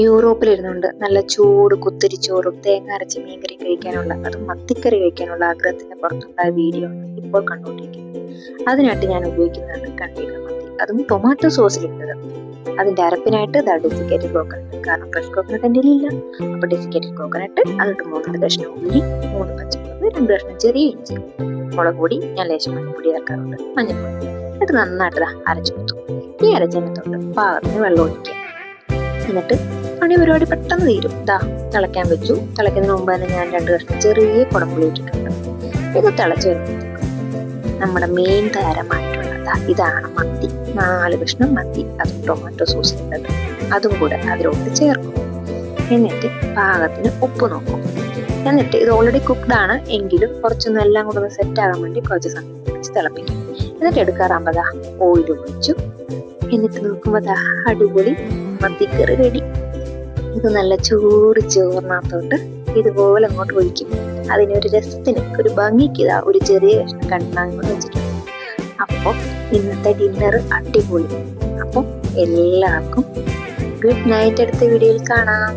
യൂറോപ്പിലിരുന്നുകൊണ്ട് നല്ല ചൂട് കുത്തിരിച്ചോറും തേങ്ങ അരച്ച് മീൻകറി കഴിക്കാനുള്ള, അതും മത്തിക്കറി കഴിക്കാനുള്ള ആഗ്രഹത്തിന്റെ പുറത്തുണ്ടായ വീഡിയോ ആണ് ഇപ്പോൾ കണ്ടുകൊണ്ടിരിക്കുന്നത്. അതിനായിട്ട് ഞാൻ ഉപയോഗിക്കുന്നതാണ് കണ്ടിക മത്തി, അതും ടൊമാറ്റോ സോസിലിട്ടത്. അതിന്റെ അരപ്പിനായിട്ട് ഡെസിക്കേറ്റഡ് കോക്കനട്ട്, കാരണം ഫ്രഷ് കോക്കനട്ട് എൻ്റെ ഇല്ല. അപ്പൊ ഡെസിക്കേറ്റഡ് കോക്കനട്ട്, അതിട്ട് 3 കഷ്ണം ഉള്ളി, 3 പച്ചമുളക്, 2 കഷ്ണം ചെറിയ ഇഞ്ചി, മുളക് പൊടി, ഞാൻ ലേശം മഞ്ഞപ്പൊടി ചേർക്കാറുണ്ട്, മഞ്ഞപ്പൊടി എന്നിട്ട് നന്നായിട്ട് അരച്ചു കൊടുത്തു. ഈ അരച്ചെണ്ണത്തോട്ട് പാകത്തിന് വെള്ളം ഒഴിക്കുക. എന്നിട്ട് പണി പരിപാടി പെട്ടെന്ന് തീരും. തിളയ്ക്കാൻ വെച്ചു. തിളയ്ക്കുന്നതിന് മുമ്പ് തന്നെ ഞാൻ 2 കഷ്ണം ചെറിയ കുടംപുളി ഇട്ടിട്ടുണ്ട്. ഇത് തിളച്ച് വരുമ്പോഴത്തേക്കും നമ്മുടെ മെയിൻ താരമായിട്ടുള്ള ഇതാണ് മത്തി. 4 കഷ്ണം മത്തി, അതും ടൊമാറ്റോ സോസ് ഇട്ടത്, അതും കൂടെ അതിലോട്ട് ചേർക്കും. എന്നിട്ട് പാകത്തിന് ഉപ്പ് നോക്കും. എന്നിട്ട് ഇത് ഓൾറെഡി കുക്ക്ഡ് ആണ് എങ്കിലും കുറച്ചൊന്നും എല്ലാം കൂടെ സെറ്റ് ആകാൻ വേണ്ടി കുറച്ച് സമയം വെച്ച് തിളപ്പിക്കും. എന്നിട്ട് എടുക്കാറാകുമ്പോൾ ഓയിൽ ഒഴിച്ചു. എന്നിട്ട് നോക്കുമ്പോൾ അടിപൊളി മത്തിക്കറി റെഡി. ഇത് നല്ല ചൂട് ചോറിനകത്തോട്ട് ഇതുപോലെ അങ്ങോട്ട് ഒഴിക്കും. അതിനൊരു രസത്തിന്, ഒരു ഭംഗിക്ക് ഒരു ചെറിയ കഷ്ണം കണ്ണാങ്ങോട്ട് വെച്ചിട്ടുണ്ട്. അപ്പോൾ ഇന്നത്തെ ഡിന്നർ അടിപൊളി. അപ്പം എല്ലാവർക്കും ഗുഡ് നൈറ്റ്. അടുത്ത വീഡിയോയിൽ കാണാം.